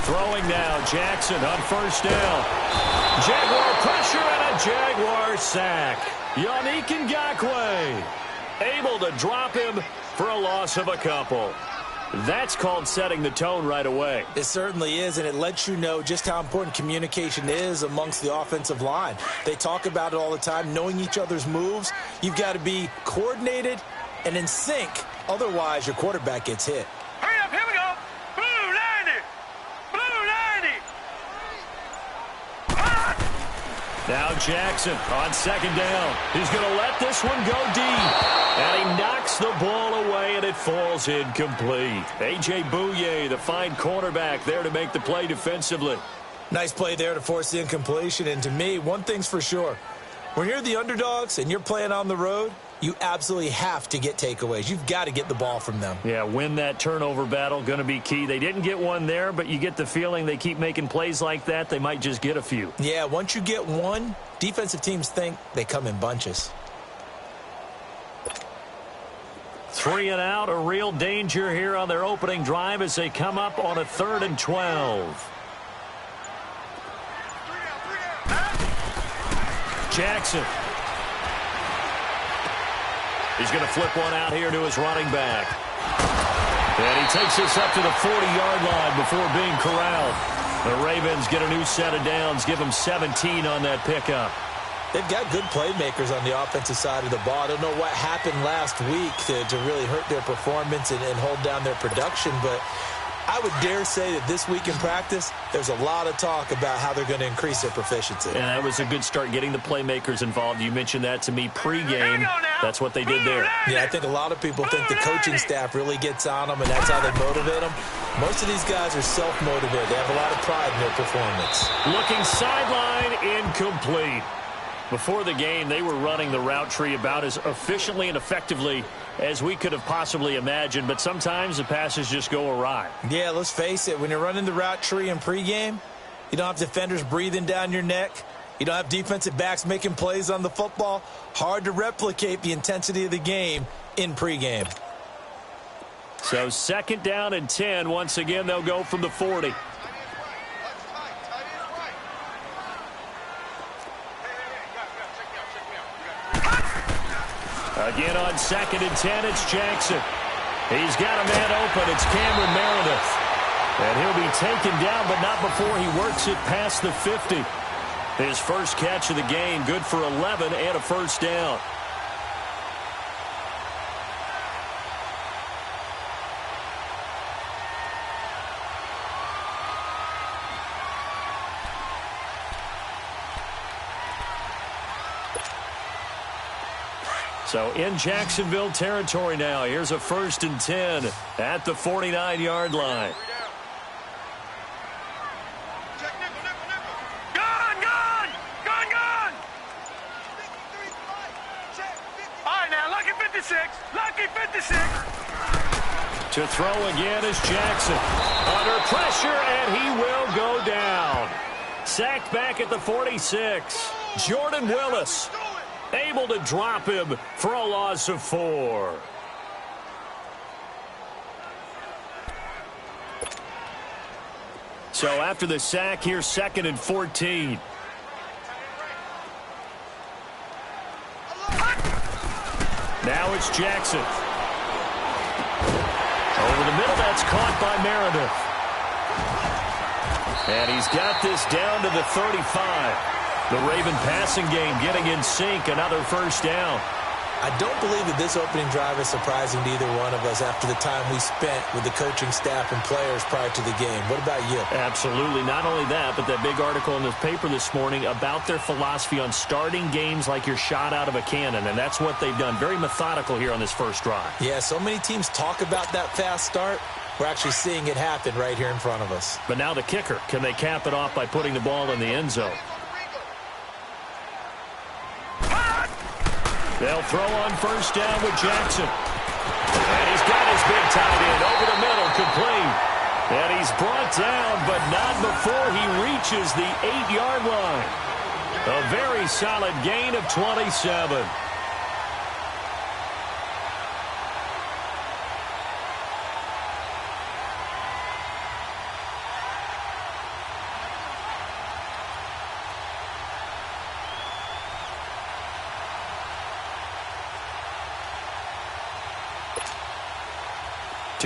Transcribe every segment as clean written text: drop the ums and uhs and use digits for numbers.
Throwing now, Jackson on first down. Jaguar pressure and a Jaguar sack. Gfga able to drop him for a loss of a couple. That's called setting the tone right away. It certainly is, and it lets you know just how important communication is amongst the offensive line. They talk about it all the time, knowing each other's moves. You've got to be coordinated and in sync. Otherwise, your quarterback gets hit. Hurry up, here we go. Blue 90. Blue 90. Now Jackson on second down. He's going to let this one go deep. And he knocks the ball away, and it falls incomplete. A.J. Bouye, the fine cornerback, there to make the play defensively. Nice play there to force the incompletion. And to me, one thing's for sure. When you're the underdogs and you're playing on the road, you absolutely have to get takeaways. You've got to get the ball from them. Yeah, win that turnover battle, going to be key. They didn't get one there, but you get the feeling they keep making plays like that, they might just get a few. Yeah, once you get one, defensive teams think they come in bunches. 3 and out, a real danger here on their opening drive as they come up on a 3rd and 12. Jackson. He's going to flip one out here to his running back. And he takes this up to the 40-yard line before being corralled. The Ravens get a new set of downs, give them 17 on that pickup. They've got good playmakers on the offensive side of the ball. I don't know what happened last week to really hurt their performance and hold down their production, but I would dare say that this week in practice, there's a lot of talk about how they're going to increase their proficiency. And that was a good start, getting the playmakers involved. You mentioned that to me pregame. That's what they did there. Yeah, I think a lot of people think the coaching staff really gets on them, and that's how they motivate them. Most of these guys are self-motivated. They have a lot of pride in their performance. Looking sideline, incomplete. Before the game, they were running the route tree about as efficiently and effectively as we could have possibly imagined, but sometimes the passes just go awry. Yeah, let's face it. When you're running the route tree in pregame, you don't have defenders breathing down your neck. You don't have defensive backs making plays on the football. Hard to replicate the intensity of the game in pregame. So 2nd down and 10. Once again, they'll go from the 40. Again on 2nd and 10, it's Jackson. He's got a man open. It's Cameron Meredith. And he'll be taken down, but not before he works it past the 50. His first catch of the game, good for 11 and a first down. So in Jacksonville territory now. Here's a 1st and 10 at the 49-yard line. Gone! All right, now, lucky 56. Lucky 56. To throw again is Jackson. Under pressure, and he will go down. Sacked back at the 46. Jordan Willis able to drop him for a loss of 4. So after the sack, here's 2nd and 14. Now it's Jackson. Over the middle, that's caught by Meredith. And he's got this down to the 35. The Raven passing game getting in sync, another first down. I don't believe that this opening drive is surprising to either one of us after the time we spent with the coaching staff and players prior to the game. What about you? Absolutely. Not only that, but that big article in the paper this morning about their philosophy on starting games like you're shot out of a cannon, and that's what they've done. Very methodical here on this first drive. Yeah, so many teams talk about that fast start. We're actually seeing it happen right here in front of us. But now the kicker. Can they cap it off by putting the ball in the end zone? They'll throw on first down with Jackson. And he's got his big tight end over the middle, complete. And he's brought down, but not before he reaches the 8-yard line. A very solid gain of 27.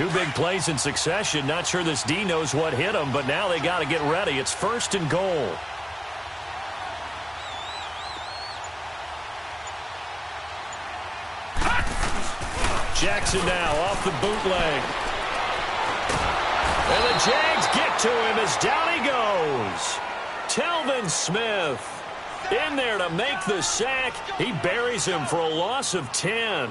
Two big plays in succession. Not sure this D knows what hit him, but now they got to get ready. It's 1st and goal. Jackson now off the bootleg. And the Jags get to him as down he goes. Telvin Smith in there to make the sack. He buries him for a loss of 10.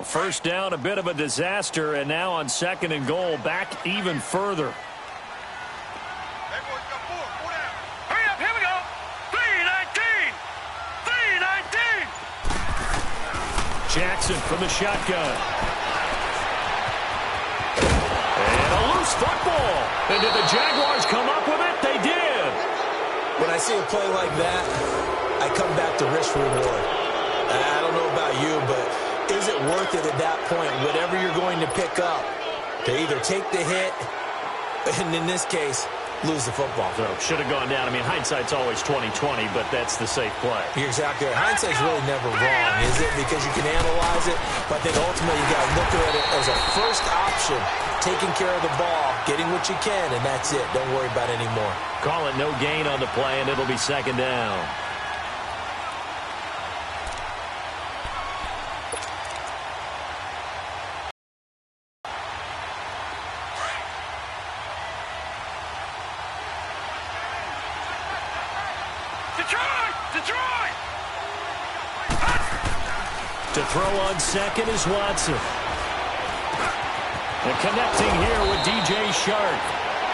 First down, a bit of a disaster, and now on 2nd and goal, back even further. Hey, boys, got 4. 4 down. Hurry up, here we go. 3-19. 3-19. Jackson from the shotgun. And a loose football. And did the Jaguars come up with it? They did. When I see a play like that, I come back to risk reward. I don't know about you, but is it worth it at that point, whatever you're going to pick up, to either take the hit, and in this case, lose the football? So should have gone down. I mean, hindsight's always 20/20, but that's the safe play. You're exactly right. Hindsight's really never wrong, is it? Because you can analyze it, but then ultimately you got to look at it as a first option, taking care of the ball, getting what you can, and that's it. Don't worry about it anymore. Call it no gain on the play, and it'll be 2nd down. Detroit! To throw on 2nd is Watson. And connecting here with DJ Shark.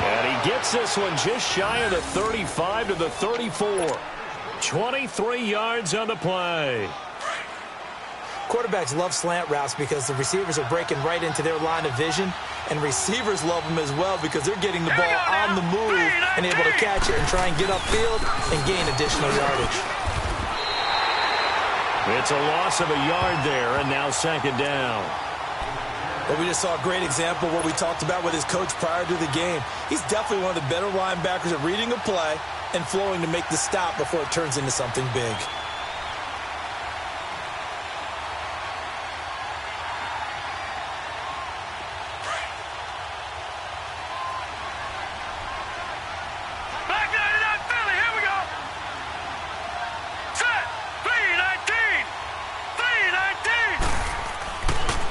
And he gets this one just shy of the 35 to the 34. 23 yards on the play. Quarterbacks love slant routes because the receivers are breaking right into their line of vision, and receivers love them as well because they're getting the ball on the move and able to catch it and try and get upfield and gain additional yardage. It's a loss of a yard there, and now 2nd down. Well, we just saw a great example of what we talked about with his coach prior to the game. He's definitely one of the better linebackers at reading a play and flowing to make the stop before it turns into something big.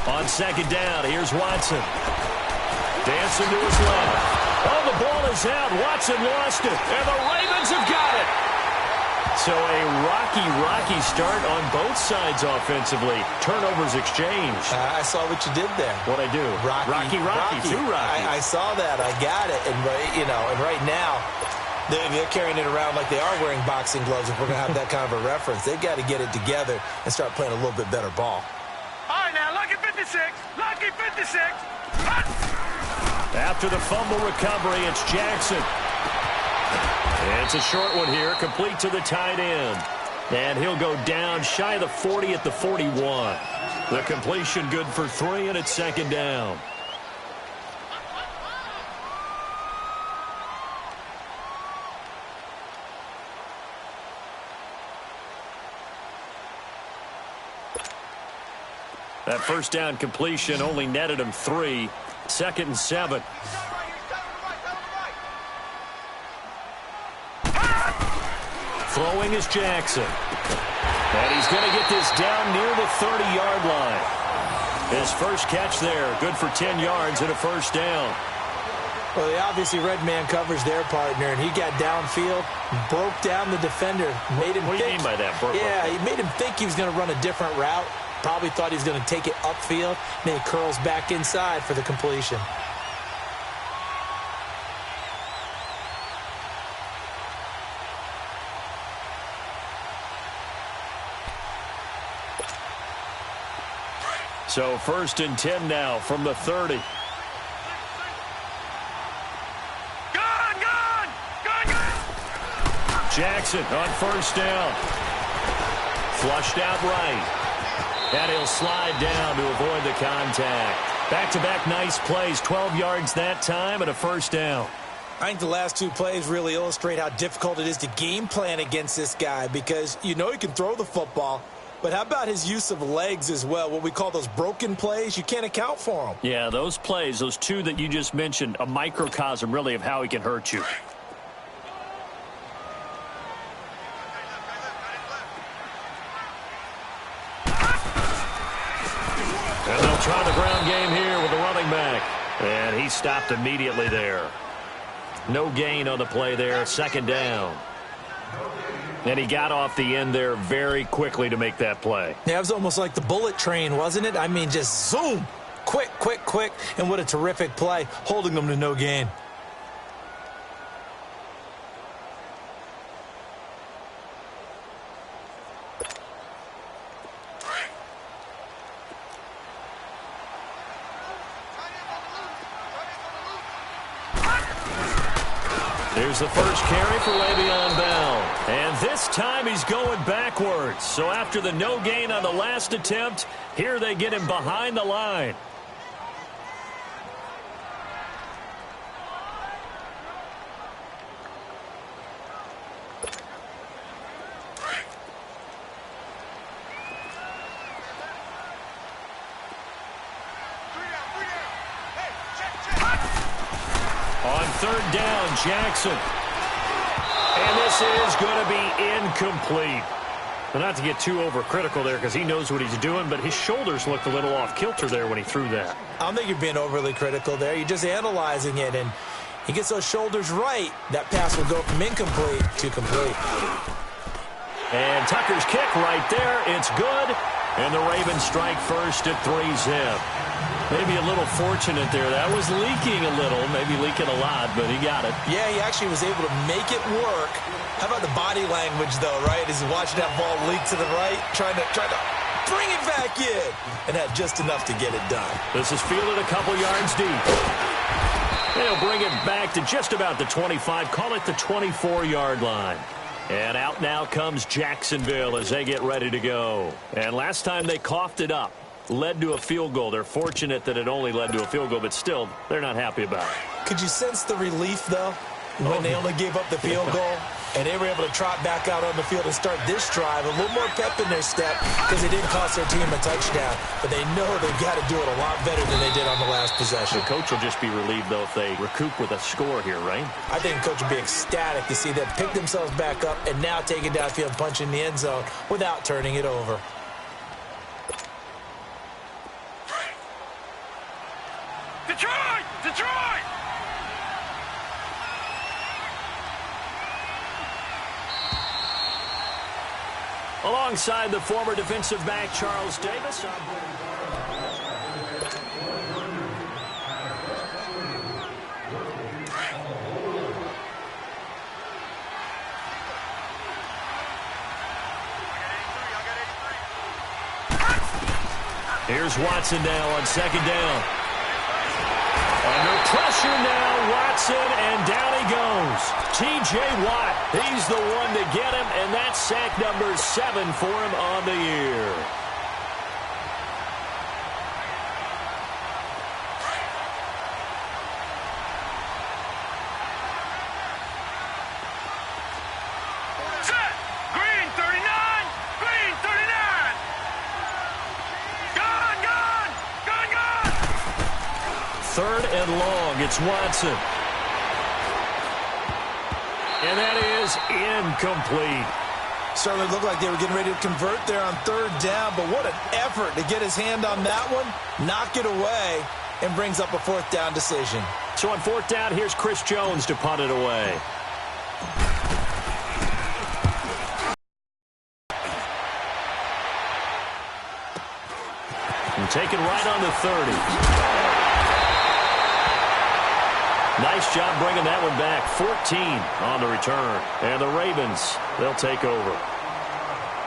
On 2nd down, here's Watson. Dancing to his left. Oh, the ball is out. Watson lost it, and the Ravens have got it. So a rocky start on both sides offensively. Turnovers exchanged. I saw what you did there. What'd I do? Rocky. Too rocky. I saw that. I got it. And right now, they're carrying it around like they are wearing boxing gloves. If we're going to have that kind of a reference, they've got to get it together and start playing a little bit better ball. All right, now, lucky 56. Lucky 56. After the fumble recovery, it's Jackson. It's a short one here, complete to the tight end. And he'll go down shy of the 40 at the 41. The completion good for 3, and it's 2nd down. That first down completion only netted him 3. 2nd and 7. Throwing is Jackson. And he's going to get this down near the 30-yard line. His first catch there, good for 10 yards and a first down. Well, they obviously red man covers their partner, and he got downfield, broke down the defender, made him What do you mean by that? He made him think he was going to run a different route. Probably thought he was going to take it upfield, and then he curls back inside for the completion. So 1st and 10 now from the 30. Jackson on first down. Flushed out right. And he'll slide down to avoid the contact. Back-to-back nice plays. 12 yards that time and a first down. I think the last two plays really illustrate how difficult it is to game plan against this guy, because you know he can throw the football, but how about his use of legs as well? What we call those broken plays, you can't account for them. Yeah, those plays, those two that you just mentioned, a microcosm really of how he can hurt you. And they'll try the ground game here with the running back. And he stopped immediately there. No gain on the play there, second down. And he got off the end there very quickly to make that play. Yeah, it was almost like the bullet train, wasn't it? I mean, just zoom. Quick, quick, quick. And what a terrific play, holding them to no gain. Here's the first carry for Le'Veon Bell. And this time he's going backwards. So after the no gain on the last attempt, here they get him behind the line. On third down, Jackson. And this is going to be incomplete. Well, not to get too overcritical there because he knows what he's doing, but his shoulders looked a little off kilter there when he threw that. I don't think you're being overly critical there. You're just analyzing it, and he gets those shoulders right. That pass will go from incomplete to complete. And Tucker's kick right there. It's good. And the Ravens strike first at 3-zip. Maybe a little fortunate there. That was leaking a little, maybe leaking a lot, but he got it. Yeah, he actually was able to make it work. How about the body language, though, right? As he watched that ball leak to the right, trying to bring it back in, and had just enough to get it done. This is fielded a couple yards deep. They'll bring it back to just about the 25, call it the 24-yard line. And out now comes Jacksonville as they get ready to go. And last time they coughed it up. Led to a field goal. They're fortunate that it only led to a field goal, but still, they're not happy about it. Could you sense the relief, though, when they only gave up the field goal and they were able to trot back out on the field and start this drive? A little more pep in their step because they didn't cost their team a touchdown, but they know they've got to do it a lot better than they did on the last possession. The coach will just be relieved, though, if they recoup with a score here, right? I think the coach will be ecstatic to see them pick themselves back up and now take it downfield and punch in the end zone without turning it over. Detroit! Detroit! Alongside the former defensive back, Charles Davis. Here's Watson now on second down. Under pressure now, Watson, and down he goes. T.J. Watt, he's the one to get him, and that's sack number 7 for him on the year. Set! Green 39! Green 39! Gone! Gone! Gone! Gone! Third and long, it's Watson. And that is incomplete. Certainly looked like they were getting ready to convert there on third down, but what an effort to get his hand on that one, knock it away, and brings up a fourth down decision. So on fourth down, here's Chris Jones to punt it away. And taken right on the 30. Nice job bringing that one back. 14 on the return. And the Ravens, they'll take over.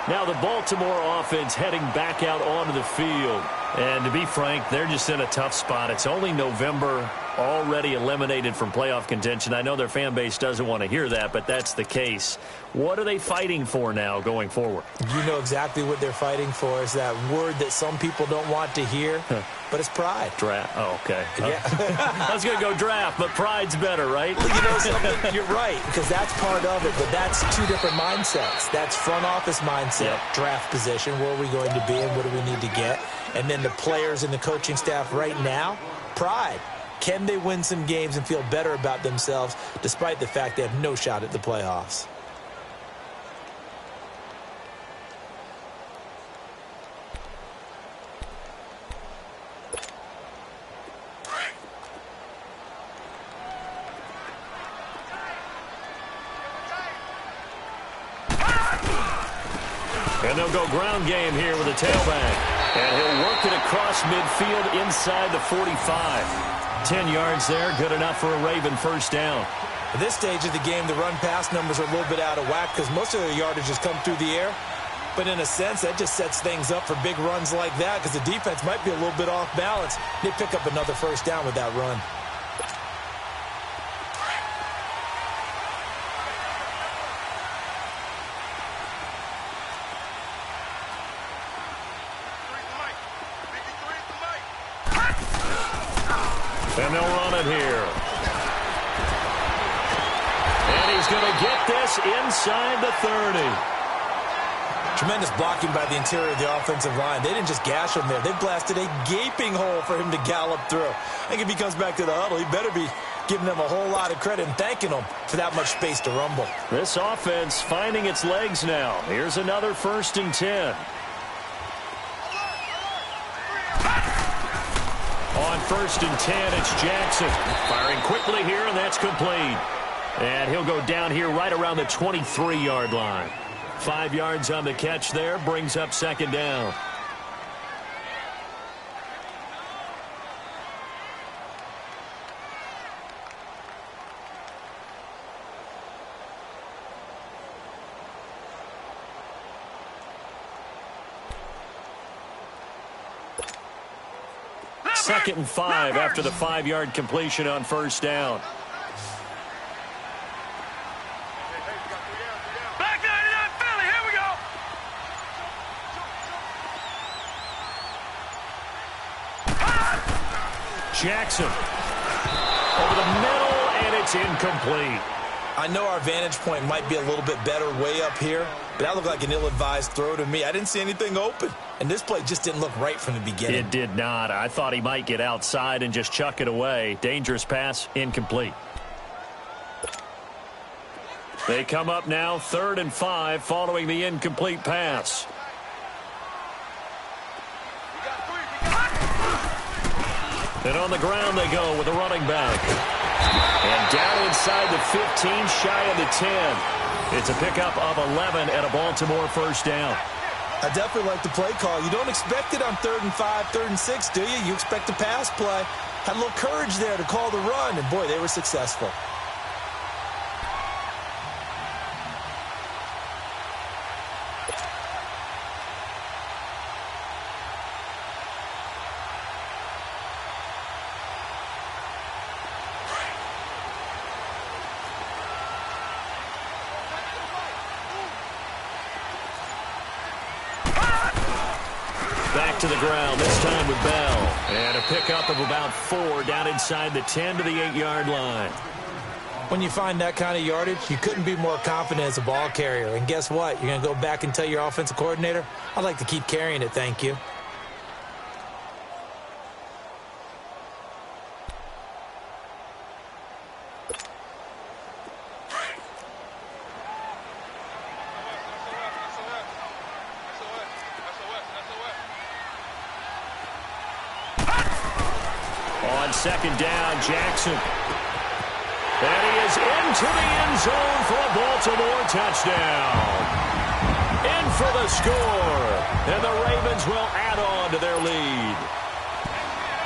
Now the Baltimore offense heading back out onto the field. And to be frank, they're just in a tough spot. It's only November. already eliminated from playoff contention. I know their fan base doesn't want to hear that, but that's the case. What are they fighting for now going forward? You know exactly what they're fighting for. Is that word that some people don't want to hear, but it's pride. Draft. Oh, okay. Yeah. I was going to go draft, but pride's better, right? Well, you know something? You're right, because that's part of it, but that's two different mindsets. That's front office mindset, draft position, where are we going to be and what do we need to get? And then the players and the coaching staff right now, pride. Can they win some games and feel better about themselves despite the fact they have no shot at the playoffs? And they'll go ground game here with a tailback. And he'll work it across midfield inside the 45. 10 yards there, good enough for a Raven first down. At this stage of the game, the run-pass numbers are a little bit out of whack because most of their yardage has come through the air. But in a sense, that just sets things up for big runs like that because the defense might be a little bit off balance. They pick up another first down with that run. And they'll run it here. And he's going to get this inside the 30. Tremendous blocking by the interior of the offensive line. They didn't just gash him there. They blasted a gaping hole for him to gallop through. I think if he comes back to the huddle, he better be giving them a whole lot of credit and thanking them for that much space to rumble. This offense finding its legs now. Here's another 1st and 10. On 1st and 10, it's Jackson. Firing quickly here, and that's complete. And he'll go down here right around the 23-yard line. 5 yards on the catch there, brings up 2nd down. Second and 5 after the 5-yard completion on 1st down. Back 99 Philly, here we go. Jackson over the middle, and it's incomplete. I know our vantage point might be a little bit better way up here, but that looked like an ill-advised throw to me. I didn't see anything open, and this play just didn't look right from the beginning. It did not. I thought he might get outside and just chuck it away. Dangerous pass, incomplete. They come up now 3rd and 5 following the incomplete pass. And on the ground they go with a running back. And down inside the 15, shy of the 10. It's a pickup of 11 and a Baltimore first down. I definitely like the play call. You don't expect it on 3rd and 5, 3rd and 6, do you? You expect a pass play. Had a little courage there to call the run, and boy, they were successful. To the ground, this time with Bell. And a pickup of about 4 down inside the 10 to the 8-yard line. When you find that kind of yardage, you couldn't be more confident as a ball carrier. And guess what? You're going to go back and tell your offensive coordinator, I'd like to keep carrying it, thank you. On 2nd down, Jackson. And he is into the end zone for a Baltimore touchdown. In for the score. And the Ravens will add on to their lead.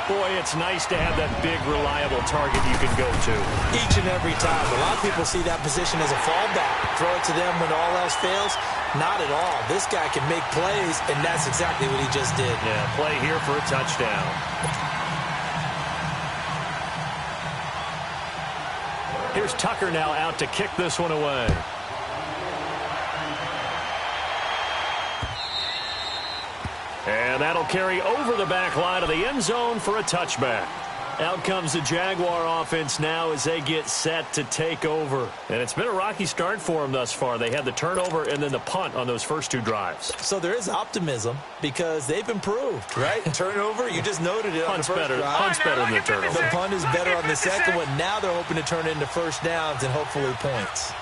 Boy, it's nice to have that big, reliable target you can go to. Each and every time. A lot of people see that position as a fallback. Throw it to them when all else fails. Not at all. This guy can make plays, and that's exactly what he just did. Yeah, play here for a touchdown. Here's Tucker now out to kick this one away. And that'll carry over the back line of the end zone for a touchback. Out comes the Jaguar offense now as they get set to take over. And it's been a rocky start for them thus far. They had the turnover and then the punt on those first two drives. So there is optimism because they've improved, right? Turnover, you just noted it on the first drive. Punt's better than the turnover. The punt is better on the second one. Now they're hoping to turn it into first downs and hopefully points.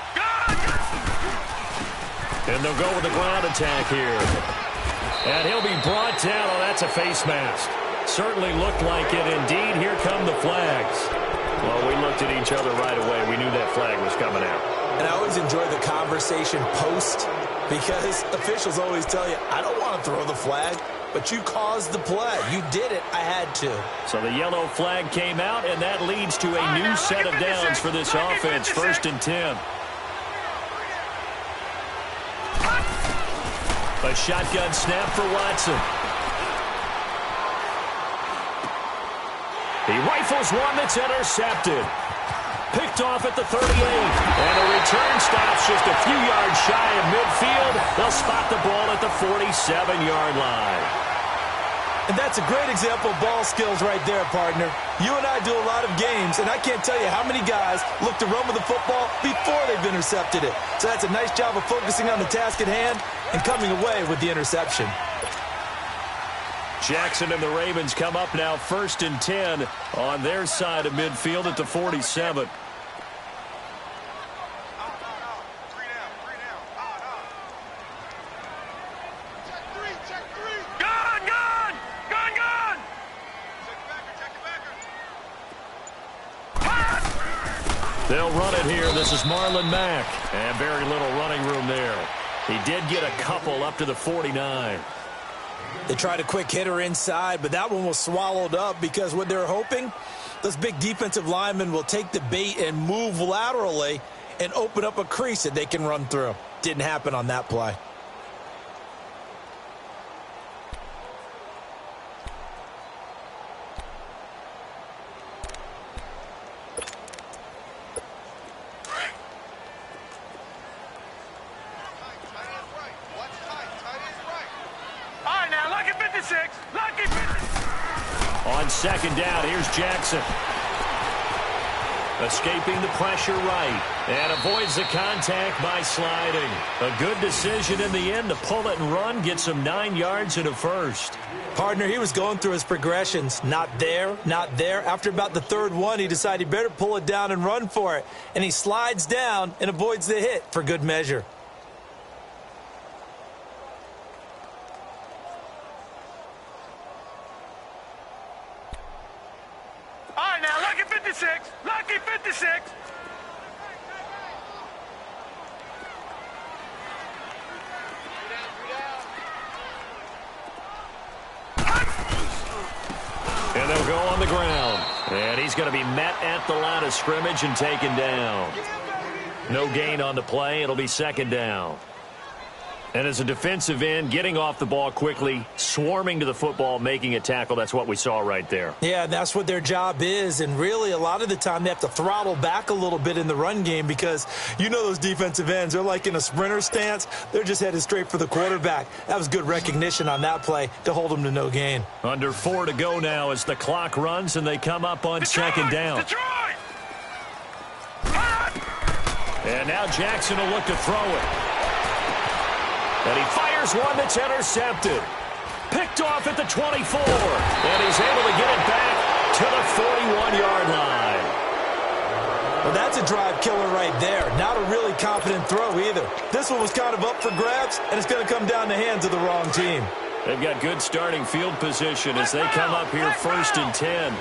And they'll go with the ground attack here. And he'll be brought down. Oh, that's a face mask. Certainly looked like it. Indeed, here come the flags. Well, we looked at each other right away. We knew that flag was coming out. And I always enjoy the conversation post because officials always tell you, I don't want to throw the flag, but you caused the play. You did it. I had to. So the yellow flag came out, and that leads to a new set of downs for this offense. 1st and 10. A shotgun snap for Watson. He rifles one that's intercepted. Picked off at the 38. And a return stops just a few yards shy of midfield. They'll spot the ball at the 47-yard line. And that's a great example of ball skills right there, partner. You and I do a lot of games, and I can't tell you how many guys look to run with the football before they've intercepted it. So that's a nice job of focusing on the task at hand and coming away with the interception. Jackson and the Ravens come up now 1st and 10 on their side of midfield at the 47. They'll run it here. This is Marlon Mack. And very little running room there. He did get a couple up to the 49. They tried a quick hitter inside, but that one was swallowed up because what they're hoping, those big defensive linemen will take the bait and move laterally and open up a crease that they can run through. Didn't happen on that play. On 2nd down, here's Jackson. Escaping the pressure right. And avoids the contact by sliding. A good decision in the end to pull it and run. Gets him 9 yards and a first. Partner, he was going through his progressions. Not there, not there. After about the 3rd one, he decided he better pull it down and run for it. And he slides down and avoids the hit for good measure. Lucky 56. And they'll go on the ground. And he's going to be met at the line of scrimmage and taken down. No gain on the play. It'll be 2nd down. And as a defensive end, getting off the ball quickly, swarming to the football, making a tackle, that's what we saw right there. Yeah, that's what their job is. And really, a lot of the time, they have to throttle back a little bit in the run game because you know those defensive ends, they're like in a sprinter stance. They're just headed straight for the quarterback. That was good recognition on that play to hold them to no gain. Under 4 to go now as the clock runs and they come up on 2nd down. And now Jackson will look to throw it. And he fires one that's intercepted. Picked off at the 24. And he's able to get it back to the 41-yard line. Well, that's a drive killer right there. Not a really confident throw either. This one was kind of up for grabs, and it's going to come down the hands of the wrong team. They've got good starting field position as they come up here 1st and 10.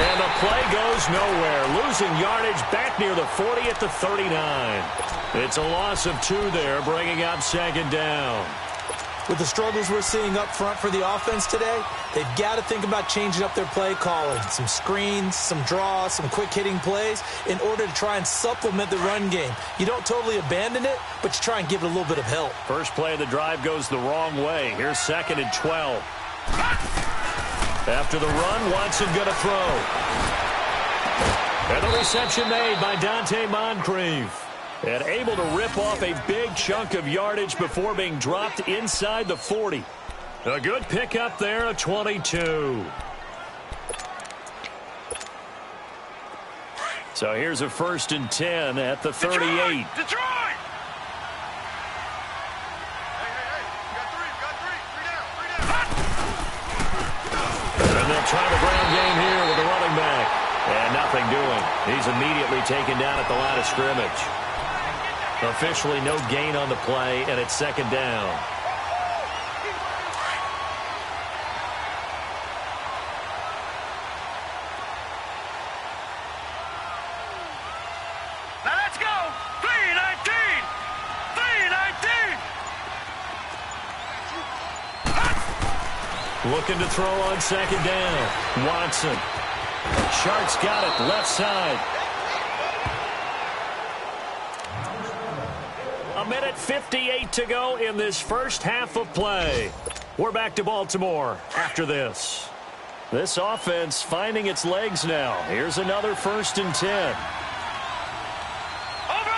And the play goes nowhere. Losing yardage back near the 40 at the 39. It's a loss of 2 there, bringing up 2nd down. With the struggles we're seeing up front for the offense today, they've got to think about changing up their play calling. Some screens, some draws, some quick hitting plays in order to try and supplement the run game. You don't totally abandon it, but you try and give it a little bit of help. First play of the drive goes the wrong way. Here's 2nd and 12. After the run, Watson going to throw. And the reception made by Dante Moncrief. And able to rip off a big chunk of yardage before being dropped inside the 40. A good pickup there, a 22. So here's a 1st and 10 at the 38. Detroit! And they'll try the ground game here with the running back. And nothing doing. He's immediately taken down at the line of scrimmage. Officially no gain on the play, and it's 2nd down. Now let's go! 3-19! 3-19! Looking to throw on 2nd down. Watson. Shark's got it, left side. A minute 58 to go in this first half of play. We're back to Baltimore after this. This offense finding its legs now. Here's another 1st and 10. Over!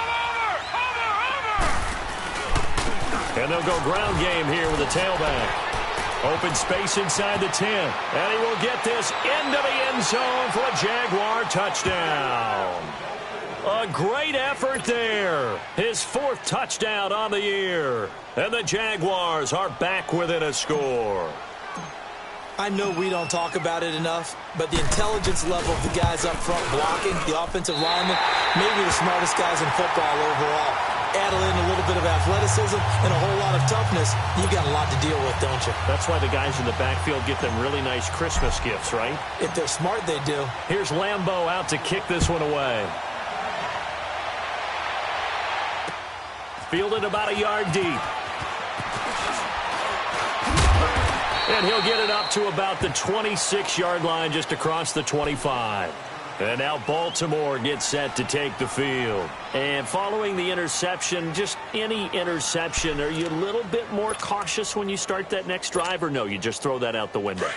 And they'll go ground game here with a tailback. Open space inside the 10. And he will get this into the end zone for a Jaguar touchdown. A great effort there. His 4th touchdown on the year. And the Jaguars are back within a score. I know we don't talk about it enough, but the intelligence level of the guys up front blocking, the offensive linemen, maybe the smartest guys in football overall. Add in a little bit of athleticism and a whole lot of toughness, you got a lot to deal with, don't you? That's why the guys in the backfield get them really nice Christmas gifts, right? If they're smart, they do. Here's Lambeau out to kick this one away. Fielded about a yard deep. And he'll get it up to about the 26-yard line, just across the 25. And now Baltimore gets set to take the field. And following the interception, just any interception, are you a little bit more cautious when you start that next drive, or no, you just throw that out the window?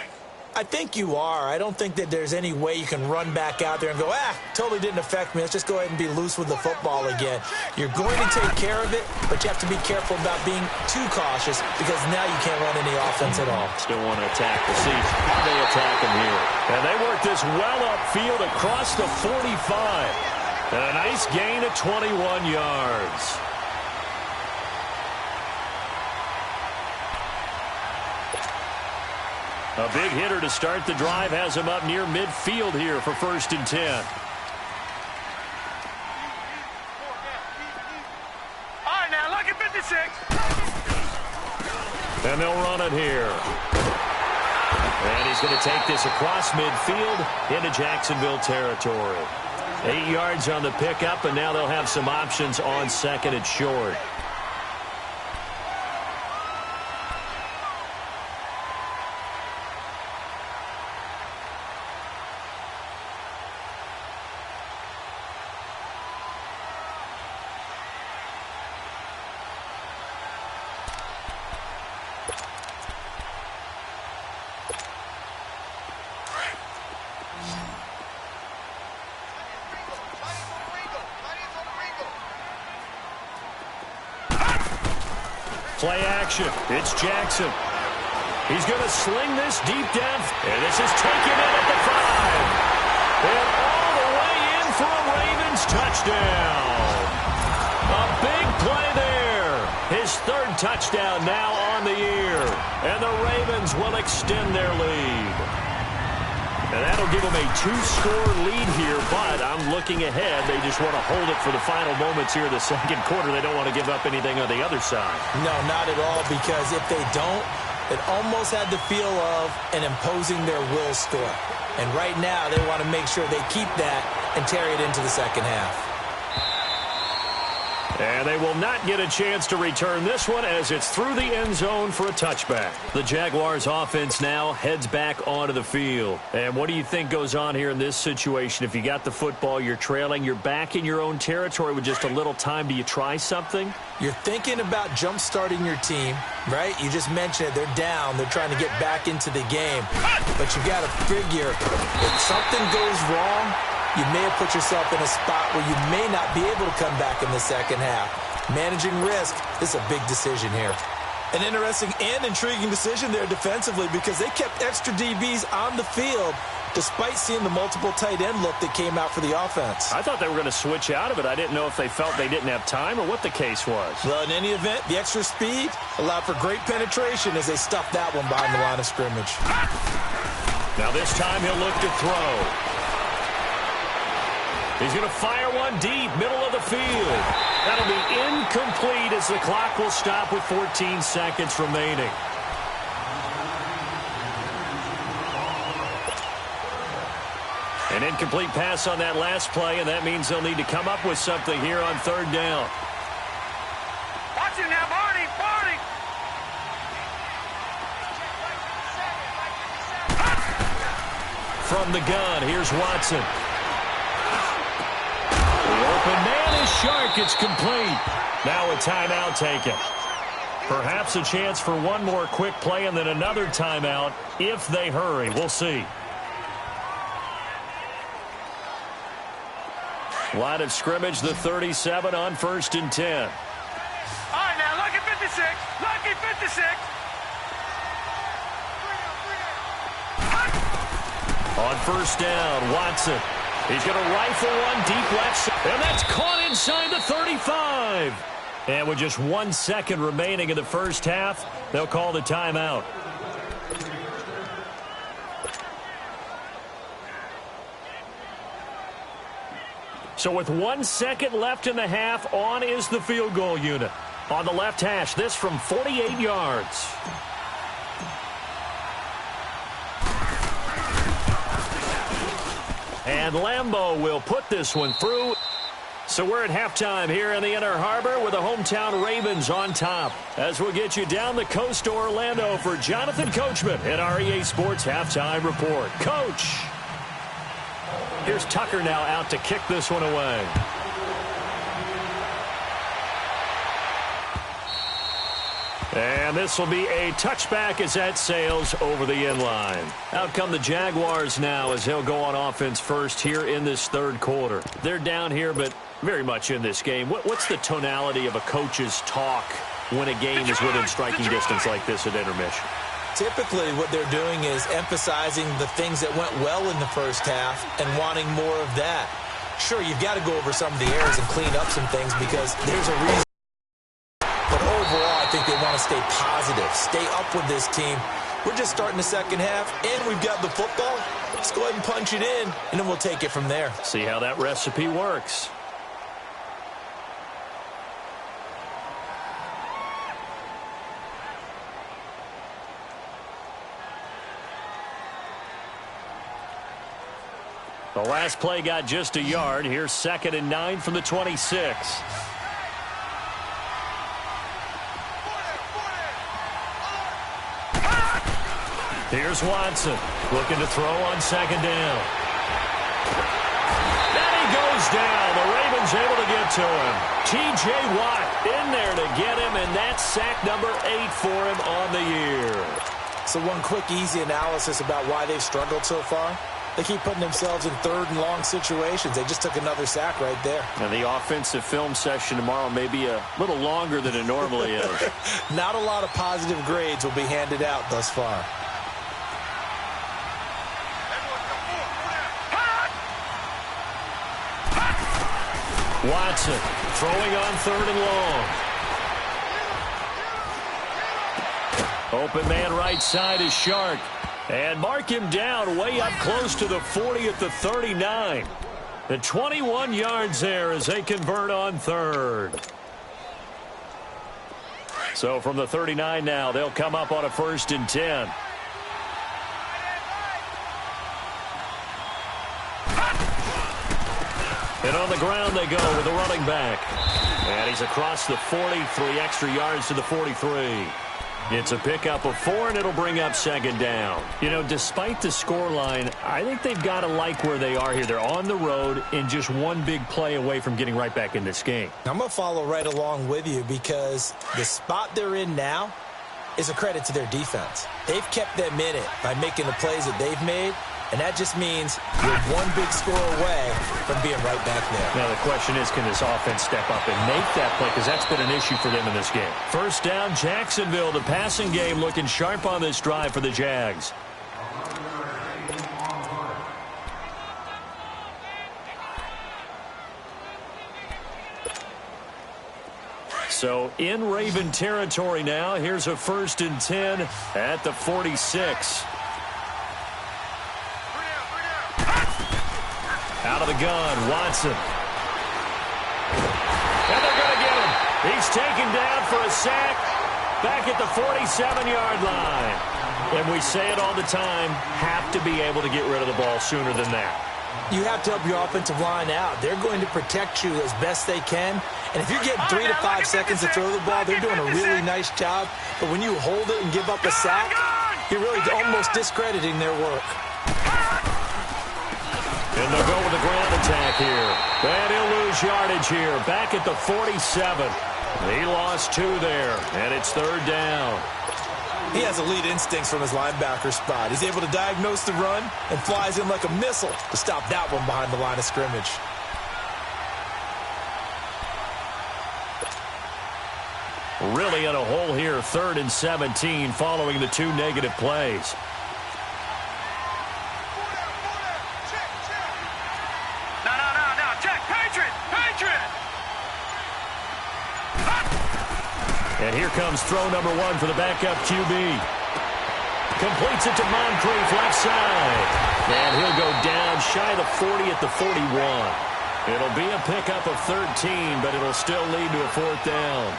I think you are. I don't think that there's any way you can run back out there and go, totally didn't affect me. Let's just go ahead and be loose with the football again. You're going to take care of it, but you have to be careful about being too cautious because now you can't run any offense at all. Still want to attack the seats. How do they attack him here? And they work this well upfield across the 45. And a nice gain of 21 yards. A big hitter to start the drive has him up near midfield here for 1st and 10. All right, now look at 56. And they'll run it here. And he's going to take this across midfield into Jacksonville territory. 8 yards on the pickup, and now they'll have some options on 2nd and short. Play action. It's Jackson. He's going to sling this deep down. And this is taken in at the 5. And all the way in for a Ravens touchdown. A big play there. His 3rd touchdown now on the year. And the Ravens will extend their lead. And that'll give them a 2-score lead here, but I'm looking ahead. They just want to hold it for the final moments here in the 2nd quarter. They don't want to give up anything on the other side. No, not at all, because if they don't, it almost had the feel of an imposing their will score. And right now, they want to make sure they keep that and carry it into the 2nd half. And they will not get a chance to return this one as it's through the end zone for a touchback. The Jaguars offense now heads back onto the field. And what do you think goes on here in this situation? If you got the football, you're trailing, you're back in your own territory with just a little time. Do you try something? You're thinking about jump-starting your team, right? You just mentioned it. They're down. They're trying to get back into the game. But you got to figure if something goes wrong, you may have put yourself in a spot where you may not be able to come back in the second half. Managing risk is a big decision here. An interesting and intriguing decision there defensively because they kept extra DBs on the field despite seeing the multiple tight end look that came out for the offense. I thought they were going to switch out of it. I didn't know if they felt they didn't have time or what the case was. Well, in any event, the extra speed allowed for great penetration as they stuffed that one behind the line of scrimmage. Now this time he'll look to throw. He's going to fire one deep, middle of the field. That'll be incomplete as the clock will stop with 14 seconds remaining. An incomplete pass on that last play, and that means they'll need to come up with something here on third down. Watch it now, Barney, Barney. From the gun, here's Watson. The open man is Shark. It's complete. Now a timeout taken. Perhaps a chance for one more quick play and then another timeout if they hurry. We'll see. Line of scrimmage, the 37 on 1st and 10. All right, now, lucky 56. Lucky 56. On 1st down, Watson. He's going to rifle one deep left. And that's caught inside the 35. And with just 1 second remaining in the first half, they'll call the timeout. So with 1 second left in the half, on is the field goal unit. On the left hash, this from 48 yards. And Lambeau will put this one through. So we're at halftime here in the Inner Harbor with the hometown Ravens on top. As we'll get you down the coast to Orlando for Jonathan Coachman at our EA Sports Halftime Report. Coach! Here's Tucker now out to kick this one away. And this will be a touchback as that sails over the end line. Out come the Jaguars now as they'll go on offense first here in this third quarter. They're down here, but very much in this game. What's the tonality of a coach's talk when a game is within striking distance like this at intermission? Typically, what they're doing is emphasizing the things that went well in the first half and wanting more of that. Sure, you've got to go over some of the errors and clean up some things because there's a reason. But overall, I think they want to stay positive, stay up with this team. We're just starting the second half, and we've got the football. Let's go ahead and punch it in, and then we'll take it from there. See how that recipe works. The last play got just a yard. Here's 2nd and 9 from the 26. Here's Watson looking to throw on 2nd down. Then he goes down. The Ravens able to get to him. T.J. Watt in there to get him, and that's sack number 8 for him on the year. So one quick, easy analysis about why they've struggled so far. They keep putting themselves in 3rd and long situations. They just took another sack right there. And the offensive film session tomorrow may be a little longer than it normally is. Not a lot of positive grades will be handed out thus far. Watson throwing on 3rd and long. Open man right side is Shark. And mark him down way up close to the 40 at the 39. The 21 yards there as they convert on 3rd. So from the 39 now, they'll come up on a 1st and 10. And on the ground they go with the running back. And he's across the 40, 3 extra yards to the 43. It's a pickup of 4, and it'll bring up second down. You know, despite the scoreline, I think they've got to like where they are here. They're on the road and just one big play away from getting right back in this game. I'm going to follow right along with you because the spot they're in now is a credit to their defense. They've kept them in it by making the plays that they've made, and that just means you're one big score away from being right back there. Now the question is, can this offense step up and make that play? Because that's been an issue for them in this game. First down, Jacksonville. The passing game looking sharp on this drive for the Jags. So in Raven territory now. Here's a 1st and 10 at the 46. Out of the gun, Watson. And they're going to get him. He's taken down for a sack back at the 47-yard line. And we say it all the time, have to be able to get rid of the ball sooner than that. You have to help your offensive line out. They're going to protect you as best they can. And if you're getting 3 to 5 seconds to throw the ball, they're doing a really nice job. But when you hold it and give up a sack, you're really almost discrediting their work. And they'll go with the ground attack here. And he'll lose yardage here. Back at the 47. He lost 2 there. And it's 3rd down. He has elite instincts from his linebacker spot. He's able to diagnose the run and flies in like a missile to stop that one behind the line of scrimmage. Really in a hole here. 3rd and 17 following the 2 negative plays. And here comes throw number 1 for the backup QB. Completes it to Moncrief left side. And he'll go down shy of the 40 at the 41. It'll be a pickup of 13, but it'll still lead to a 4th down.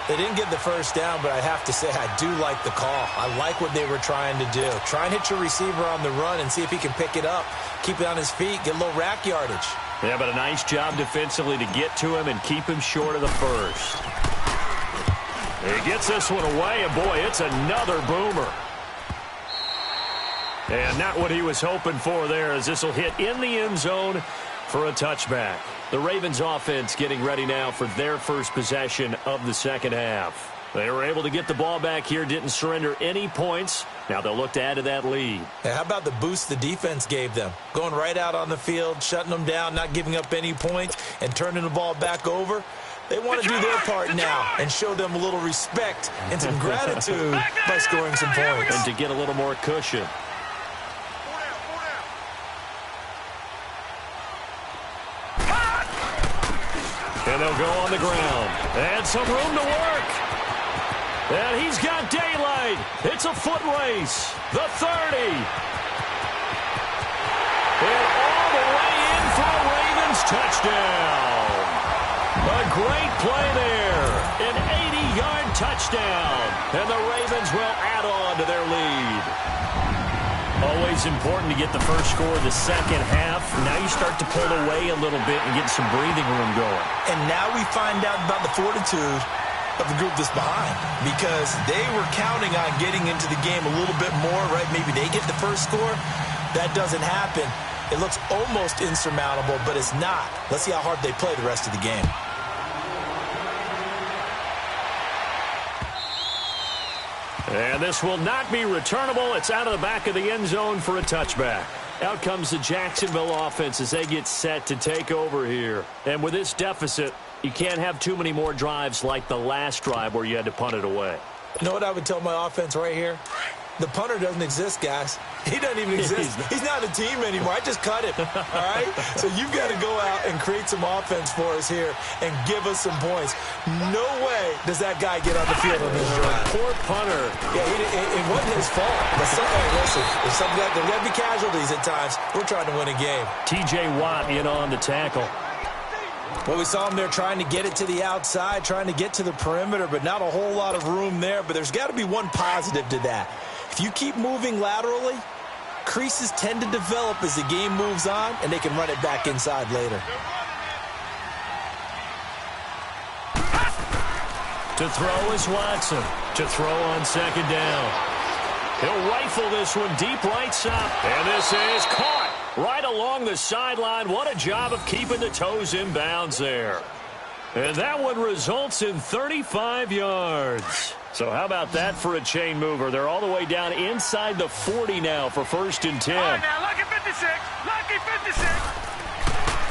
They didn't get the first down, but I have to say I do like the call. I like what they were trying to do. Try and hit your receiver on the run and see if he can pick it up. Keep it on his feet, get a little rack yardage. Yeah, but a nice job defensively to get to him and keep him short of the first. He gets this one away, and boy, it's another boomer. And not what he was hoping for there, as this will hit in the end zone for a touchback. The Ravens offense getting ready now for their first possession of the second half. They were able to get the ball back here, didn't surrender any points. Now they'll look to add to that lead. Yeah, how about the boost the defense gave them? Going right out on the field, shutting them down, not giving up any points, and turning the ball back over. They want to do their part now and show them a little respect and some gratitude by scoring some points. And to get a little more cushion. And they'll go on the ground. And some room to work. And he's got daylight. It's a foot race. The 30. And all the way in for a Ravens touchdown. A great play there. An 80-yard touchdown. And the Ravens will add on to their lead. Always important to get the first score of the second half. Now you start to pull away a little bit and get some breathing room going. And now we find out about the fortitude of the group that's behind, because they were counting on getting into the game a little bit more, right? Maybe they get the first score. That doesn't happen. It looks almost insurmountable, but it's not. Let's see how hard they play the rest of the game. And this will not be returnable. It's out of the back of the end zone for a touchback. Out comes the Jacksonville offense as they get set to take over here. And with this deficit, you can't have too many more drives like the last drive where you had to punt it away. You know what I would tell my offense right here? The punter doesn't exist, guys. He doesn't even exist. He's not a team anymore. I just cut him, all right? So you've got to go out and create some offense for us here and give us some points. No way does that guy get on the field on this drive. Poor punter. Yeah, it wasn't his fault. But listen, there's got to be casualties at times. We're trying to win a game. T.J. Watt in on the tackle. Well, we saw him there trying to get it to the outside, trying to get to the perimeter, but not a whole lot of room there. But there's got to be one positive to that. If you keep moving laterally, creases tend to develop as the game moves on, and they can run it back inside later. To throw is Watson. To throw on second down. He'll rifle this one deep right side. And this is caught right along the sideline. What a job of keeping the toes in bounds there. And that one results in 35 yards. So how about that for a chain mover? They're all the way down inside the 40 now for 1st and 10. All right, now, lucky 56. Lucky 56.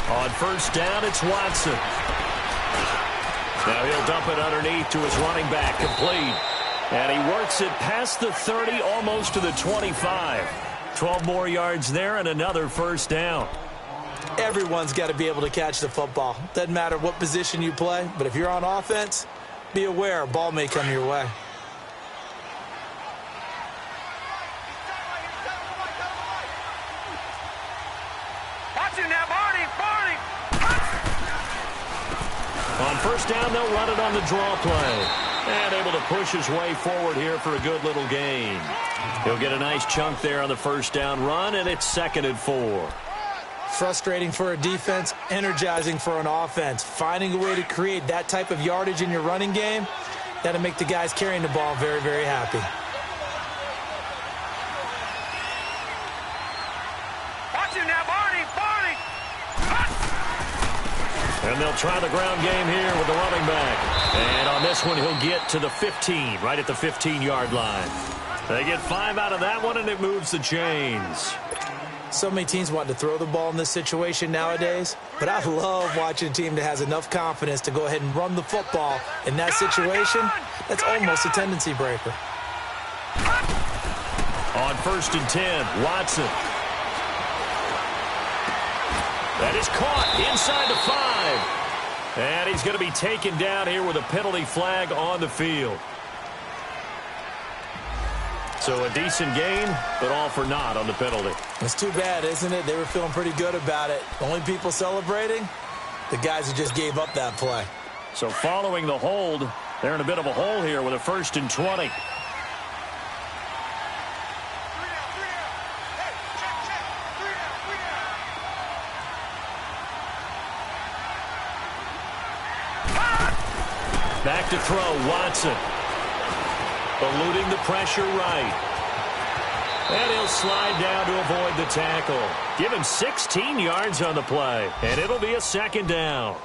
On first down, it's Watson. Now he'll dump it underneath to his running back, complete. And he works it past the 30, almost to the 25. 12 more yards there and another first down. Everyone's got to be able to catch the football. Doesn't matter what position you play, but if you're on offense, be aware a ball may come your way. Watch it now, Barney. Barney. On first down, they'll run it on the draw play. And able to push his way forward here for a good little gain. He'll get a nice chunk there on the first down run, and it's 2nd and 4. Frustrating for a defense, energizing for an offense. Finding a way to create that type of yardage in your running game, that'll make the guys carrying the ball very, very happy. Watch it now, Barney. Barney. And they'll try the ground game here with the running back. And on this one, he'll get to the 15, right at the 15-yard line. They get 5 out of that one, and it moves the chains. So many teams want to throw the ball in this situation nowadays, but I love watching a team that has enough confidence to go ahead and run the football. In that situation, that's almost a tendency breaker. On 1st and 10, Watson. That is caught inside the 5. And he's going to be taken down here with a penalty flag on the field. So a decent gain, but all for naught on the penalty. It's too bad, isn't it? They were feeling pretty good about it. The only people celebrating, the guys who just gave up that play. So following the hold, they're in a bit of a hole here with a 1st and 20. Back to throw, Watson. Eluding the pressure right. And he'll slide down to avoid the tackle. Give him 16 yards on the play, and it'll be a 2nd down.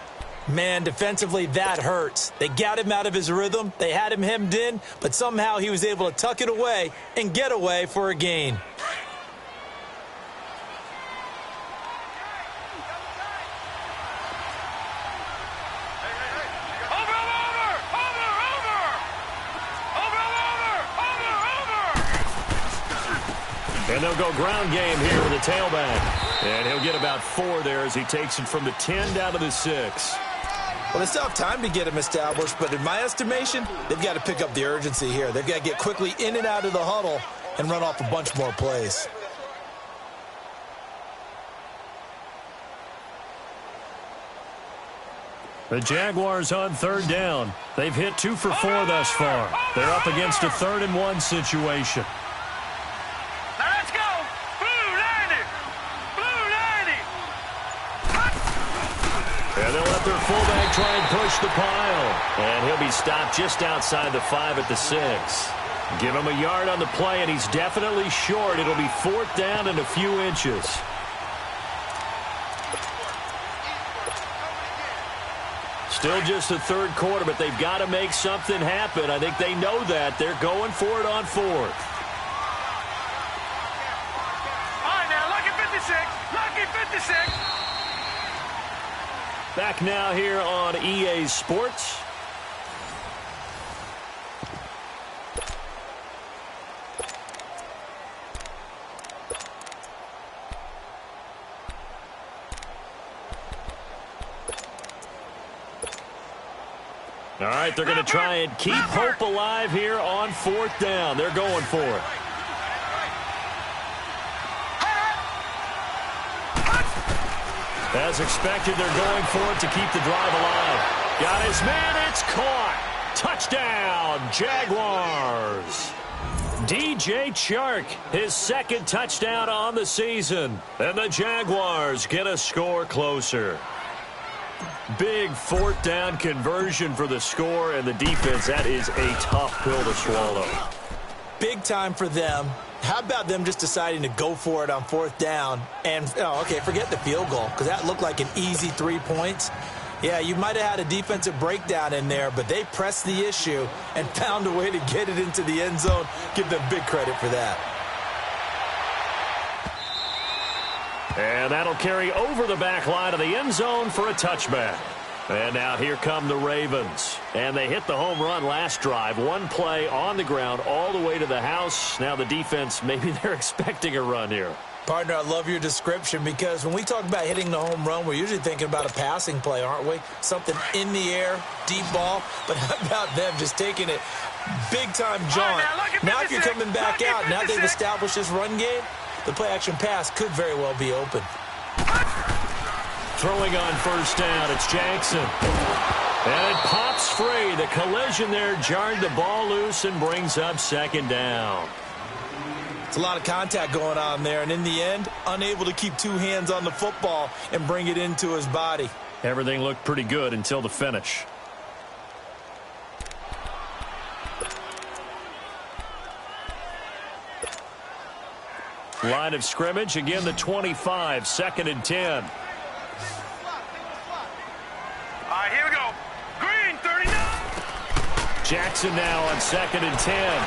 Man, defensively, that hurts. They got him out of his rhythm. They had him hemmed in, but somehow he was able to tuck it away and get away for a gain. And they'll go ground game here with a tailback. And he'll get about 4 there as he takes it from the 10 down to the 6. Well, they still have time to get him established, but in my estimation, they've got to pick up the urgency here. They've got to get quickly in and out of the huddle and run off a bunch more plays. The Jaguars on 3rd down. They've hit 2 for 4 thus far. They're up against a 3rd and 1 situation. And they'll let their fullback try and push the pile. And he'll be stopped just outside the 5 at the 6. Give him a yard on the play, and he's definitely short. It'll be 4th down and a few inches. Still just the 3rd quarter, but they've got to make something happen. I think they know that. They're going for it on 4th. All right, now, lucky 56. Lucky 56. Back now here on EA Sports. All right, they're going to try and keep hope alive here on 4th down. They're going for it. As expected, they're going for it to keep the drive alive. Got his man, it's caught. Touchdown, Jaguars. DJ Chark, his 2nd touchdown on the season. And the Jaguars get a score closer. Big fourth down conversion for the score, and the defense, that is a tough pill to swallow. Big time for them. How about them just deciding to go for it on fourth down? And, forget the field goal, because that looked like an easy 3 points. Yeah, you might have had a defensive breakdown in there, but they pressed the issue and found a way to get it into the end zone. Give them big credit for that. And that'll carry over the back line of the end zone for a touchback. And now here come the Ravens. And they hit the home run last drive. One play on the ground all the way to the house. Now the defense, maybe they're expecting a run here. Partner, I love your description because when we talk about hitting the home run, we're usually thinking about a passing play, aren't we? Something in the air, deep ball. But how about them just taking it big-time jaunt? Now if you're coming back out, now they've established this run game, the play-action pass could very well be open. Throwing on first down, it's Jackson. And it pops free. The collision there jarred the ball loose and brings up second down. It's a lot of contact going on there, and in the end, unable to keep two hands on the football and bring it into his body. Everything looked pretty good until the finish. Line of scrimmage, again the 25, 2nd and 10. All right, here we go. Green, 39. Jackson now on 2nd and 10.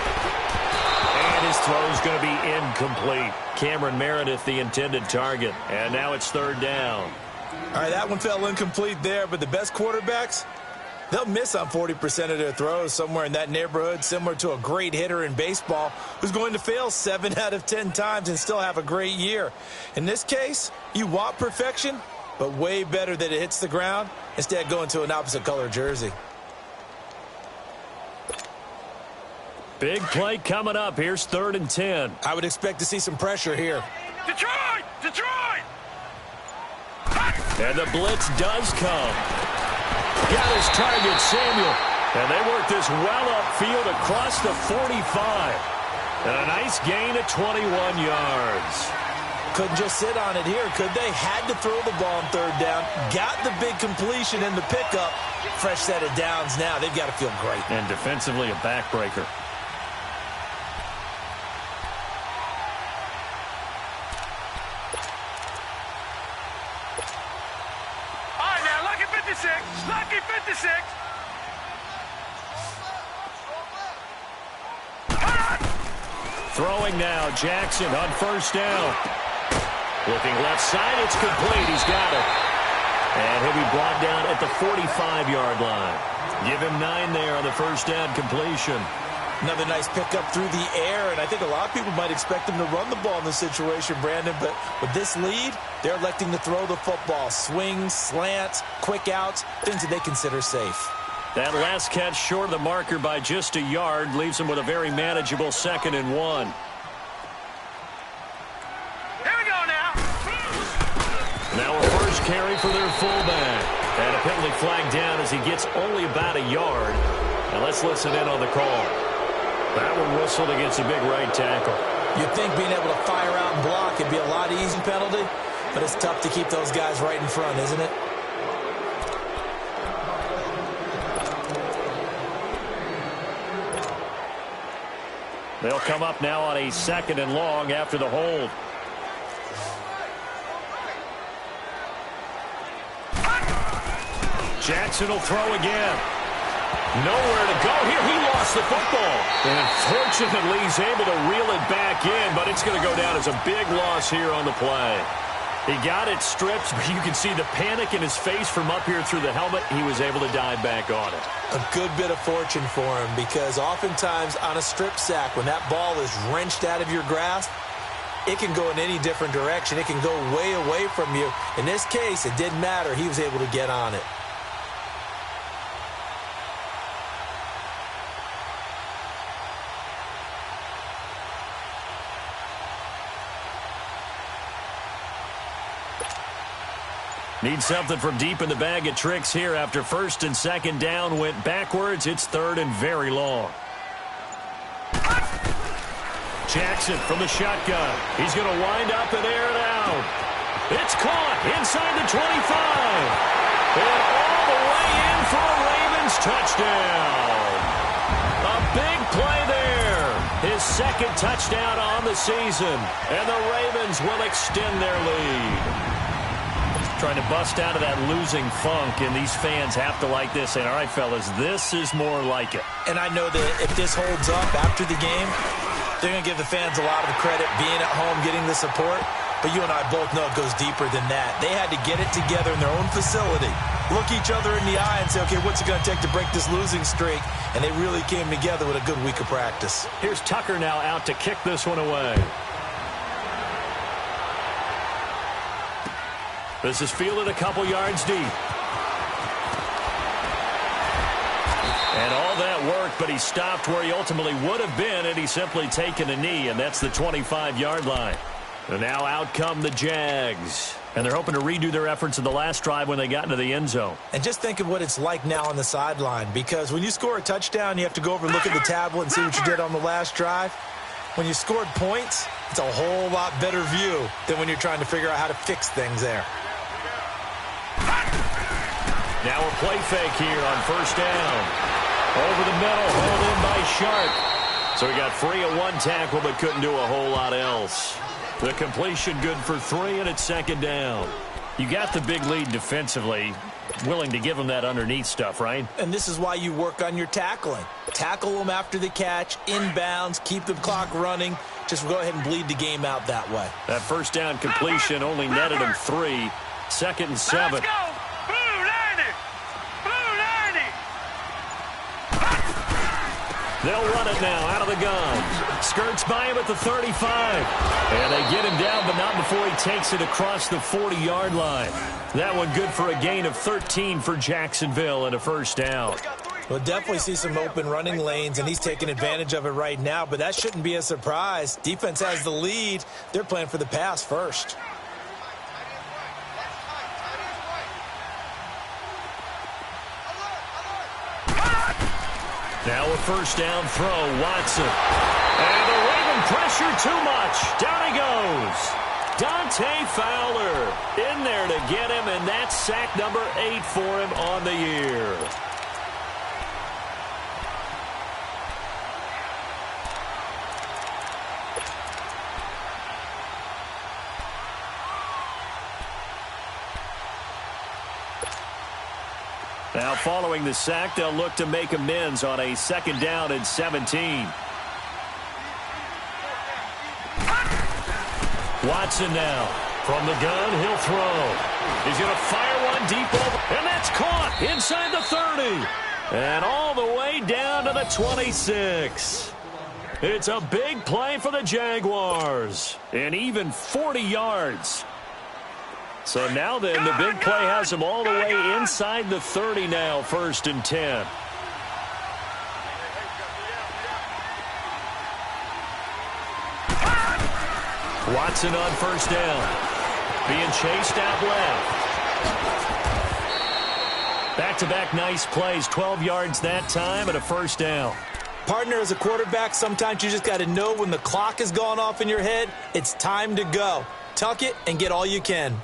And his throw's going to be incomplete. Cameron Meredith, the intended target. And now it's 3rd down. All right, that one fell incomplete there, but the best quarterbacks, they'll miss on 40% of their throws, somewhere in that neighborhood, similar to a great hitter in baseball who's going to fail 7 out of 10 times and still have a great year. In this case, you want perfection, but way better that it hits the ground, instead going to an opposite color jersey. Big play coming up. Here's 3rd and 10. I would expect to see some pressure here. Detroit! Detroit! And the blitz does come. Got his target, Samuel. And they work this well upfield across the 45. And a nice gain of 21 yards. Couldn't just sit on it here, could they? Had to throw the ball on 3rd down. Got the big completion in the pickup. Fresh set of downs now. They've got to feel great. And defensively a backbreaker. Lucky 56. Throwing now, Jackson on first down. Looking left side, it's complete. He's got it. And he'll be brought down at the 45-yard line. Give him 9 there on the first down completion. Another nice pickup through the air, and I think a lot of people might expect him to run the ball in this situation, Brandon, but with this lead, they're electing to throw the football. Swings, slants, quick outs, things that they consider safe. That last catch short of the marker by just a yard leaves him with a very manageable 2nd and 1. Here we go now. Now a first carry for their fullback. And a penalty flag down as he gets only about a yard. And let's listen in on the call. That one whistled against a big right tackle. You'd think being able to fire out and block would be a lot easier penalty, but it's tough to keep those guys right in front, isn't it? They'll come up now on a 2nd and long after the hold. Jackson will throw again. Nowhere to go here. He lost the football. And fortunately, he's able to reel it back in, but it's going to go down as a big loss here on the play. He got it stripped, but you can see the panic in his face from up here through the helmet. He was able to dive back on it. A good bit of fortune for him, because oftentimes on a strip sack, when that ball is wrenched out of your grasp, it can go in any different direction. It can go way away from you. In this case, it didn't matter. He was able to get on it. Need something from deep in the bag of tricks here after 1st and 2nd down went backwards. It's 3rd and very long. Jackson from the shotgun. He's going to wind up and air it out. It's caught inside the 25. And all the way in for a Ravens touchdown. A big play there. His second touchdown on the season. And the Ravens will extend their lead. Trying to bust out of that losing funk, and these fans have to like this. And all right, fellas, this is more like it. And I know that if this holds up after the game, they're going to give the fans a lot of credit being at home, getting the support. But you and I both know it goes deeper than that. They had to get it together in their own facility, look each other in the eye and say, okay, what's it going to take to break this losing streak? And they really came together with a good week of practice. Here's Tucker now out to kick this one away. This is fielded a couple yards deep. And all that worked, but he stopped where he ultimately would have been, and he's simply taken a knee, and that's the 25-yard line. And now out come the Jags. And they're hoping to redo their efforts in the last drive when they got into the end zone. And just think of what it's like now on the sideline, because when you score a touchdown, you have to go over and look at the tablet and see what you did on the last drive. When you scored points, it's a whole lot better view than when you're trying to figure out how to fix things there. Now a play fake here on first down. Over the middle, hauled in by Sharp. So he got free of one tackle but couldn't do a whole lot else. The completion good for 3, and it's second down. You got the big lead defensively. Willing to give them that underneath stuff, right? And this is why you work on your tackling. Tackle them after the catch, inbounds, keep the clock running. Just go ahead and bleed the game out that way. That first down completion only netted him 3. Second and 7. Let's go. Blue 90. Blue 90. They'll run it now out of the gun. Skirts by him at the 35. And they get him down, but not before he takes it across the 40-yard line. That one good for a gain of 13 for Jacksonville and a first down. We'll definitely see some open running lanes, and he's taking advantage of it right now, but that shouldn't be a surprise. Defense has the lead. They're playing for the pass first. Now a first down throw, Watson. And the Raven pressure too much. Down he goes. Dante Fowler in there to get him, and that's sack number 8 for him on the year. Now following the sack, they'll look to make amends on a second down and 17. Watson now. From the gun, he'll throw. He's going to fire one deep over, and that's caught inside the 30. And all the way down to the 26. It's a big play for the Jaguars. And even 40 yards. So now then, the big play has him all the way inside the 30 now, first and 10. Watson on first down. Being chased out left. Back-to-back nice plays, 12 yards that time and a first down. Partner, as a quarterback, sometimes you just got to know when the clock has gone off in your head, it's time to go. Tuck it and get all you can.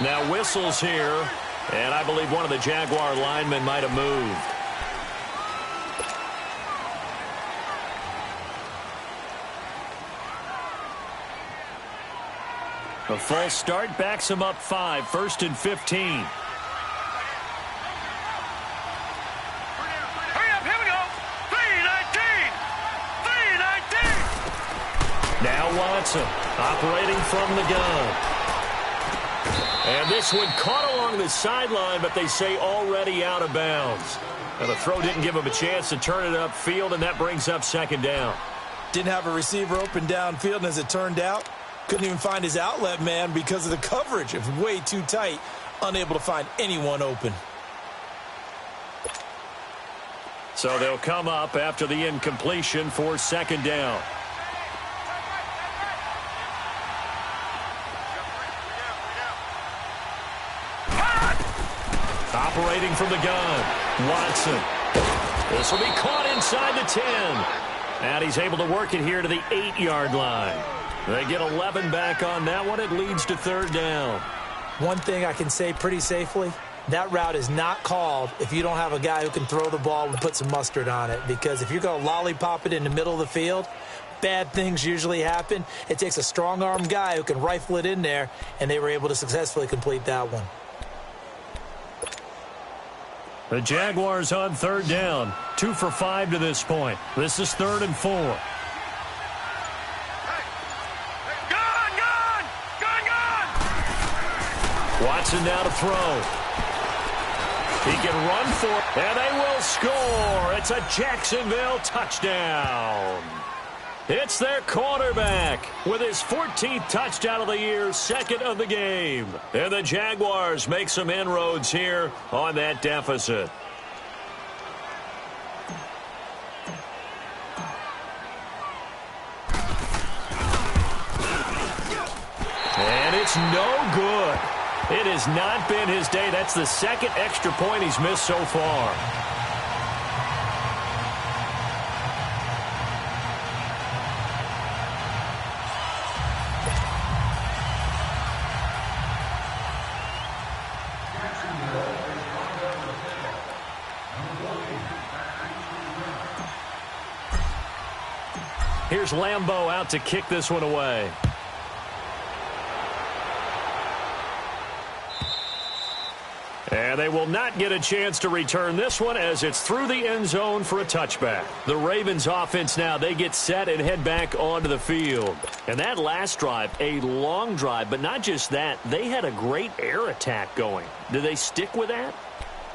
Now whistles here, and I believe one of the Jaguar linemen might have moved. A false start backs him up 5, first and 15. Hurry up, here we go. 3-19. 3-19. Now Watson operating from the gun. And this one caught along the sideline, but they say already out of bounds. Now the throw didn't give him a chance to turn it upfield, and that brings up second down. Didn't have a receiver open downfield, and as it turned out, couldn't even find his outlet man because of the coverage. It was way too tight, unable to find anyone open. So they'll come up after the incompletion for second down. Operating from the gun, Watson. This will be caught inside the 10. And he's able to work it here to the 8-yard line. They get 11 back on that one. It leads to third down. One thing I can say pretty safely, that route is not called if you don't have a guy who can throw the ball and put some mustard on it. Because if you're going to lollipop it in the middle of the field, bad things usually happen. It takes a strong-armed guy who can rifle it in there, and they were able to successfully complete that one. The Jaguars on third down. 2 for 5 to this point. This is 3rd and 4. Watson now to throw. He can run for it, and they will score. It's a Jacksonville touchdown. It's their quarterback with his 14th touchdown of the year, 2nd of the game. And the Jaguars make some inroads here on that deficit. And it's no good. It has not been his day. That's the 2nd extra point he's missed so far. Here's Lambeau out to kick this one away. And they will not get a chance to return this one as it's through the end zone for a touchback. The Ravens offense now, they get set and head back onto the field. And that last drive, a long drive, but not just that, they had a great air attack going. Do they stick with that?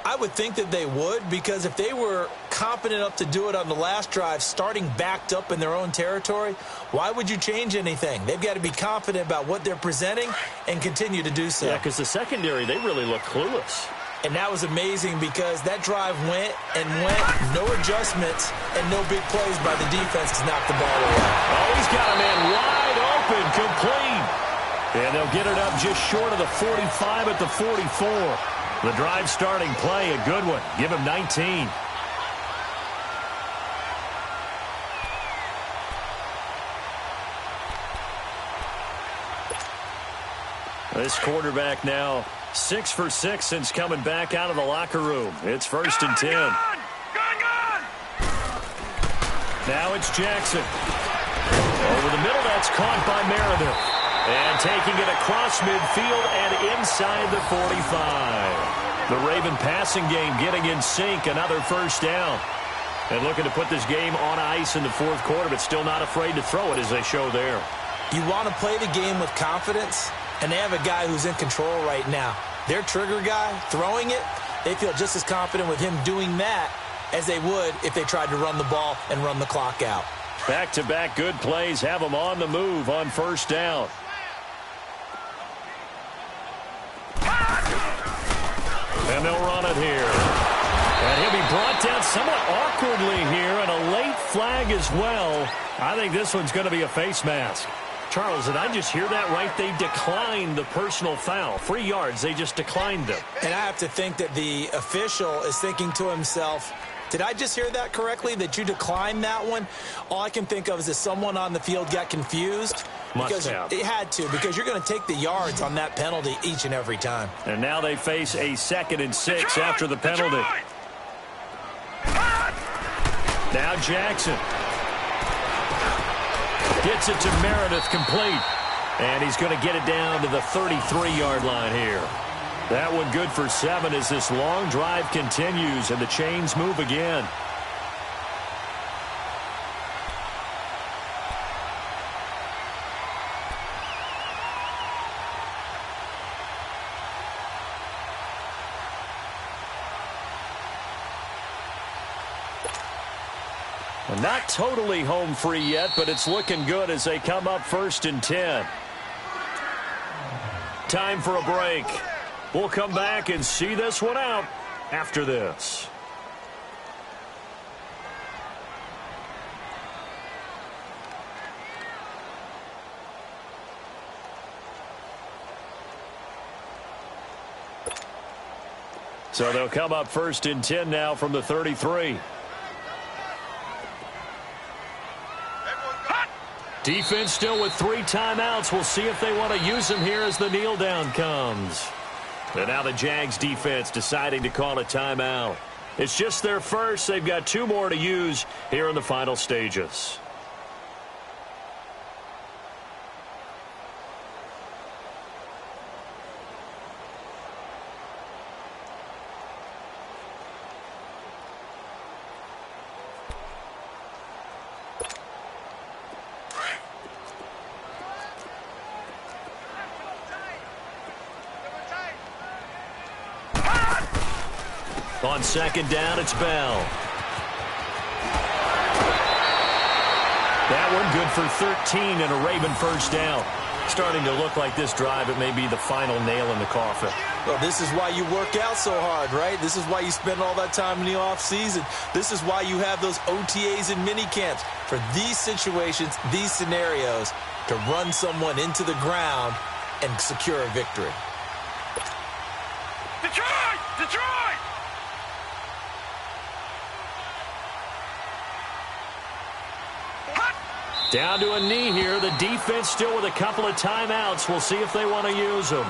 I would think that they would, because if they were confident enough to do it on the last drive, starting backed up in their own territory, why would you change anything? They've got to be confident about what they're presenting and continue to do so. Yeah, because the secondary, they really look clueless. And that was amazing because that drive went and went, no adjustments and no big plays by the defense to knock the ball away. Oh, he's got a man wide open, complete. And they'll get it up just short of the 45 at the 44. The drive starting play, a good one. Give him 19. This quarterback now 6 for 6 since coming back out of the locker room. It's 1st and 10. Now it's Jackson. Over the middle, that's caught by Meredith. And taking it across midfield and inside the 45. The Raven passing game getting in sync. Another first down. And looking to put this game on ice in the 4th quarter, but still not afraid to throw it as they show there. You want to play the game with confidence, and they have a guy who's in control right now. Their trigger guy, throwing it, they feel just as confident with him doing that as they would if they tried to run the ball and run the clock out. Back-to-back good plays have them on the move on first down. And they'll run it here. And he'll be brought down somewhat awkwardly here, and a late flag as well. I think this one's going to be a face mask. Charles, did I just hear that right? They declined the personal foul. 3 yards, they just declined them. And I have to think that the official is thinking to himself, did I just hear that correctly, that you declined that one? All I can think of is that someone on the field got confused. Must have. It had to, because you're going to take the yards on that penalty each and every time. And now they face a 2nd and 6 after the penalty. Now Jackson. Gets it to Meredith, complete. And he's going to get it down to the 33-yard line here. That one good for 7 as this long drive continues and the chains move again. Not totally home free yet, but it's looking good as they come up 1st and 10. Time for a break. We'll come back and see this one out after this. So they'll come up 1st and 10 now from the 33. Defense still with 3 timeouts. We'll see if they want to use them here as the kneel down comes. And now the Jags defense deciding to call a timeout. It's just their first. They've got 2 more to use here in the final stages. On second down, it's Bell. That one good for 13 and a Raven first down. Starting to look like this drive, it may be the final nail in the coffin. Well, this is why you work out so hard, right? This is why you spend all that time in the offseason. This is why you have those OTAs and mini camps. For these situations, these scenarios, to run someone into the ground and secure a victory. Detroit! Detroit! Down to a knee here. The defense still with a couple of timeouts. We'll see if they want to use them.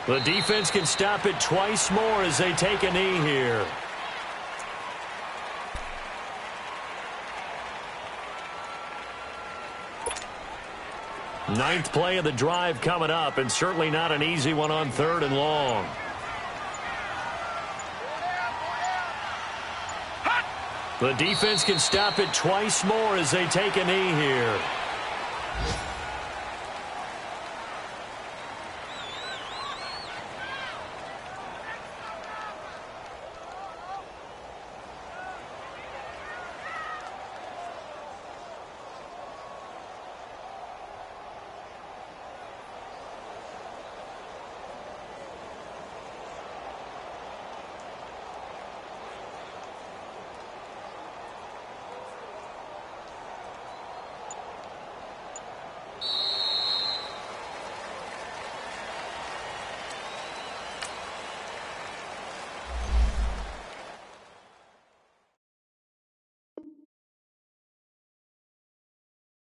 The defense can stop it twice more as they take a knee here. Ninth play of the drive coming up, and certainly not an easy one on 3rd and long. The defense can stop it twice more as they take a knee here.